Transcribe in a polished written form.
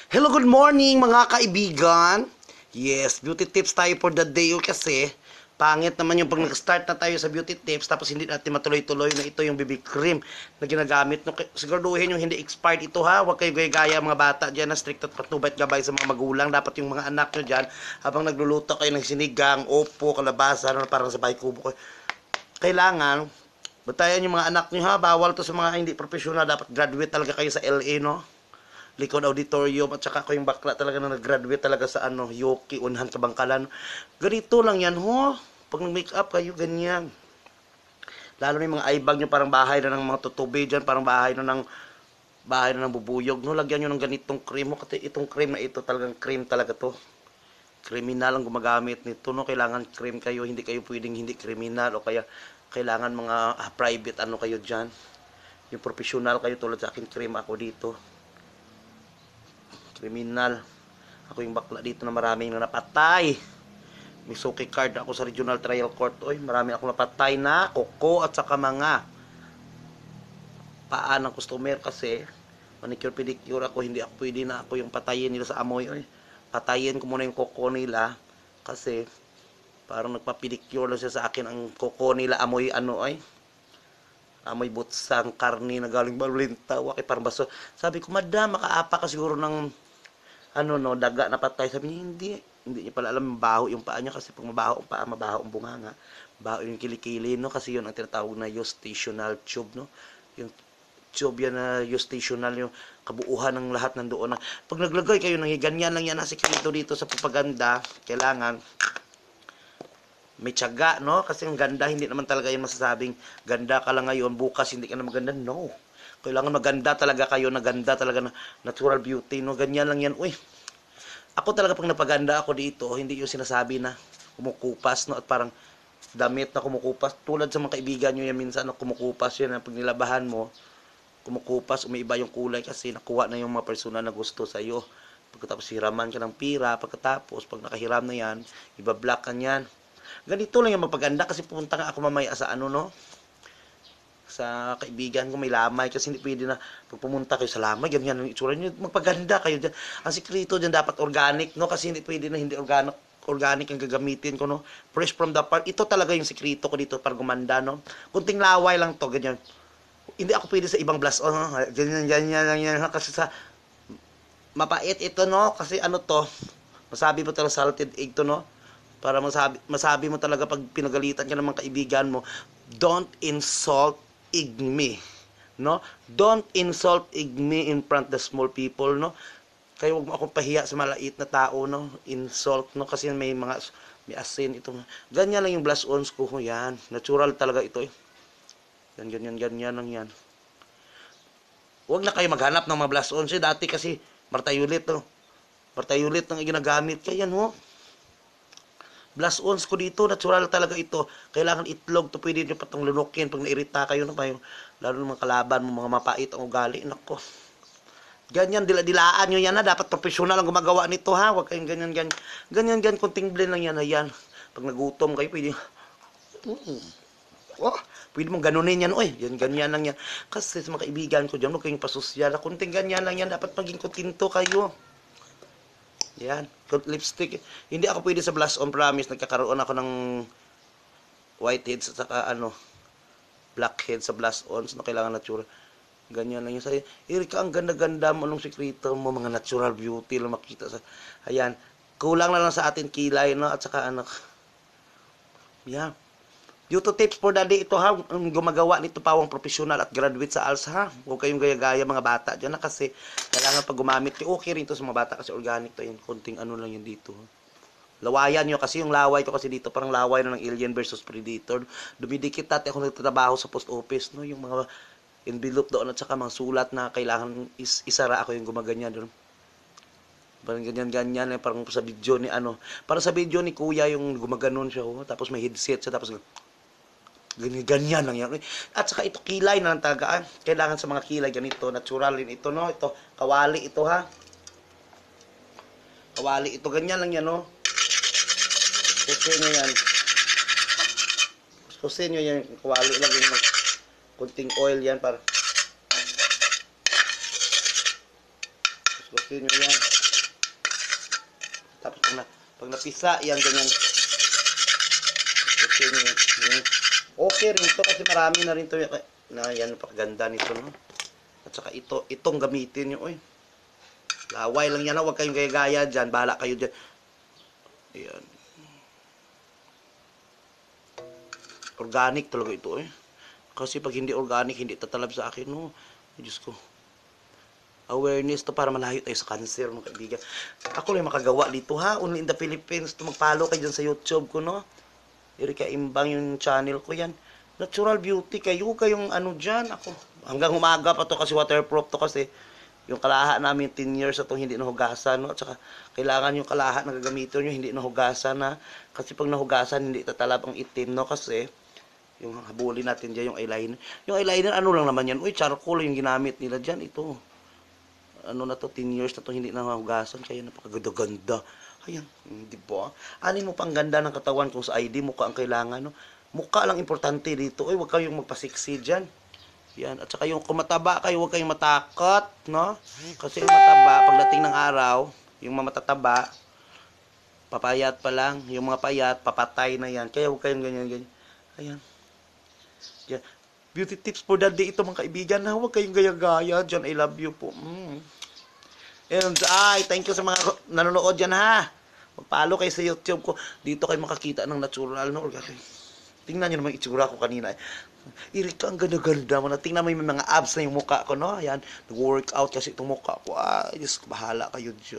Hello, good morning mga kaibigan. Yes, beauty tips tayo for the day kasi pangit naman yung pag nag-start na tayo sa beauty tips tapos hindi natin matuloy-tuloy na ito yung BB cream na ginagamit. No, siguraduhin yung hindi expired ito ha. Huwag kayo gaya mga bata dyan na strict at patnubait gabay sa mga magulang. Dapat yung mga anak nyo dyan habang nagluluto kayo ng sinigang, opo, kalabasa, no, parang sa bahay kubo ko. Kailangan, batayan yung mga anak nyo ha. Bawal to sa mga hindi professional. Dapat graduate talaga kayo sa LA, no? Likod Auditorium at saka ako yung bakla talaga na nag-graduate talaga sa Yoki, Unhan sa Bangkalan. Ganito lang yan, ho. Pag nag-make up kayo, ganyan. Lalo na yung mga eye bag nyo, parang bahay na ng mga tutubi dyan, parang bahay na ng bubuyog, no? Lagyan nyo ng ganitong cream, mo. Kasi itong cream na ito, talagang cream talaga to. Kriminal ang gumagamit nito, no? Kailangan cream kayo, hindi kayo pwedeng hindi kriminal o kaya kailangan mga private kayo dyan. Yung professional kayo tulad sa akin, cream ako dito. Kriminal. Ako yung bakla dito na maraming na napatay. May suki card ako sa Regional Trial Court. Oy, marami akong napatay na koko at saka mga paa ng customer kasi manicure pedicure ako, hindi ako pwede na ako yung patayin nila sa amoy. Oy, patayin ko muna yung koko nila kasi parang nagpa-pedicure lang siya sa akin. Ang koko nila amoy amoy butsang karni na galing balulinta. Wakay parang baso. Sabi ko, madam, makaapa ka siguro ng daga na patay. Sabi niya, hindi niya pala alam mabaho yung paa niya kasi pag mabaho ang paa, mabaho ang bunganga, baho yung kilikili, no? Kasi yun ang tinatawag na eustachial tube, no? Yung tube yan na eustachial, yung kabuuhan ng lahat nandoon na pag naglagay kayo ng ganyan lang yan na sikreto dito sa propaganda. Kailangan may tiyaga, no? Kasi ang ganda, hindi naman talaga yung masasabing ganda ka lang ngayon, bukas hindi ka na maganda. No, kailangan maganda talaga kayo, na ganda talaga na natural beauty, no? Ganyan lang yan. Uy, ako talaga pag napaganda ako dito, hindi yung sinasabi na kumukupas, no? At parang damit na kumukupas. Tulad sa mga kaibigan nyo yan, minsan na kumukupas yan, pag nilabahan mo, kumukupas, umiiba yung kulay kasi nakuha na yung mga personal na gusto sa iyo. Pagkatapos hiraman ka ng pira, pagkatapos pag nakahiram na yan, ibablock ka yan. Ganito lang yung mapaganda kasi pupunta nga ako mamaya sa no? Sa kaibigan ko may lamay kasi hindi pwede na pag pumunta kayo sa lamay ganyan ang itsura niyo, magpaganda kayo diyan. Ang sikreto diyan dapat organic, no? Kasi hindi pwede na hindi organic ang gagamitin ko, no? Fresh from the farm. Ito talaga yung sikreto ko dito para gumanda, no? Kunting laway lang to, ganyan. Hindi ako pwede sa ibang blush on, no? Ganyan lang yan kasi sa mapait ito, no? Kasi to, masabi mo talaga salted egg to, no? Para masabi mo talaga pag pinagalitan ka ng mga kaibigan mo, don't insult me, no? Don't insult me in front the small people, no? Kaya wag mo akong pahiya sa malait na tao, no? Insult, no? Kasi may asin ito. Ganyan lang yung blush ons ko, yan. Natural talaga ito, eh. Ganyan lang yan. Huwag na kayo maghanap ng mga blush ons, eh. Dati kasi martayulit, no? Martayulit ang ginagamit. Kaya yan, ho. Blush ons ko dito, natural talaga ito. Kailangan itlog to, pwede nyo patang lunukin pag nairita kayo, no? Lalo ng mga kalaban mo, mga mapait ang ugali. Nako. Ganyan, dilaan nyo yan, ha. Dapat professional ang gumagawa nito, ha. Huwag kayong ganyan. Ganyan, kunting blend lang yan, ayan. Pag nagutom kayo, pwede, oh, pwede mong ganunin yan, oy. Yan, ganyan lang yan. Kasi sa mga kaibigan ko dyan, huwag kayong pasosyal. Kunting ganyan lang yan, dapat maging kontento kayo. Yan, lipstick. Hindi ako pwede sa blush on, promise. Nagkakaroon ako ng whiteheads at saka blackheads sa blush on. So, kailangan natural. Ganyan lang yun. Sabi, Erika, ang ganda-ganda mo. Anong sekreto mo? Mga natural beauty lang makita sa... Ayan. Kulang na lang sa atin kilay, no? At saka yan. Beauty tips for the day ito, ha. Ang gumagawa nito pawang professional at graduate sa ALS, ha. Huwag kayong gaya-gaya mga bata dyan, na kasi kailangan pag gumamit kayo, okay rin to sa mga bata kasi organic to yun. Kunting lang yun dito. Lawayan nyo kasi yung laway ko kasi dito parang laway na ng Alien versus Predator. Dumidikit dati ako nagtatrabaho sa post office, no? Yung mga envelope doon at saka mga sulat na kailangan isara, ako yung gumaganyan doon. Parang ganyan, parang sa video ni parang sa video ni kuya yung gumaganon siya, oh. Tapos may headset siya, tapos ganyan lang yan. At saka ito kilay na lang talaga. Kailangan sa mga kilay ganito, natural din ito, no? Ito, kawali ito, ha. Kawali ito, ganyan lang yan, no? Kusin nyo yan. Kusin nyo yan, kawali lang yun. Kunting oil yan para. Kusin nyo yan. Tapos pag napisa, yan, ganyan. Okay, okay rin to kasi marami na rin to na yan, napakaganda nito, no? At saka itong gamitin nyo, oy. Laway lang yan, ha? Huwag kayong gaya-gaya dyan, bahala kayo dyan. Ayan. Organic talaga ito, eh. Kasi pag hindi organic, hindi tatalab sa akin, no? Ay, Diyos ko. Awareness to para malayo tayo sa cancer, mga kaibigan. Ako lang makagawa dito, ha? Only in the Philippines. To mag-follow kayo dyan sa YouTube ko, no? Erika Imbang yung channel ko yan. Natural beauty kayo, kayong ano dyan. Ako, hanggang umaga pa to kasi waterproof to kasi. Yung kalaha namin 10 years na itong hindi nahugasan, no? At saka, kailangan yung kalaha na gagamitin nyo, hindi nahugasan na. Kasi pag nahugasan, hindi tatalab ang itim, no? Kasi, yung habulin natin dyan, yung eyeliner. Yung eyeliner, ano lang naman yan? Uy, charcoal yung ginamit nila dyan. Ito. Ano na to, 10 years na to, hindi na nahugasan. Kaya napakaganda-ganda. Ayan, di ba? Anin mo pang ganda ng katawan kung sa ID, mukha ang kailangan, no? Mukha lang importante dito. Uy, huwag kayong magpasiksi dyan. Yan. At saka yung kung mataba kayo, huwag kayong matakot, no? Kasi yung mataba, pagdating ng araw, yung mga matataba, papayat pa lang. Yung mga payat, papatay na yan. Kaya huwag kayong ganyan-ganyan. Ayan. Yan. Beauty tips for that day ito mga kaibigan, ha? Huwag kayong gaya-gaya dyan. I love you po. And thank you sa mga nanonood dyan, ha? Mag-follow kayo sa YouTube ko. Dito kayo makakita ng natural, no? Tingnan nyo naman itsura ko kanina. Irika, ang ganda-ganda mo na. Tingnan mo yung mga abs na yung mukha ko, no? Ayan, nag-workout kasi itong mukha ko. Diyos ko, bahala kayo dyan.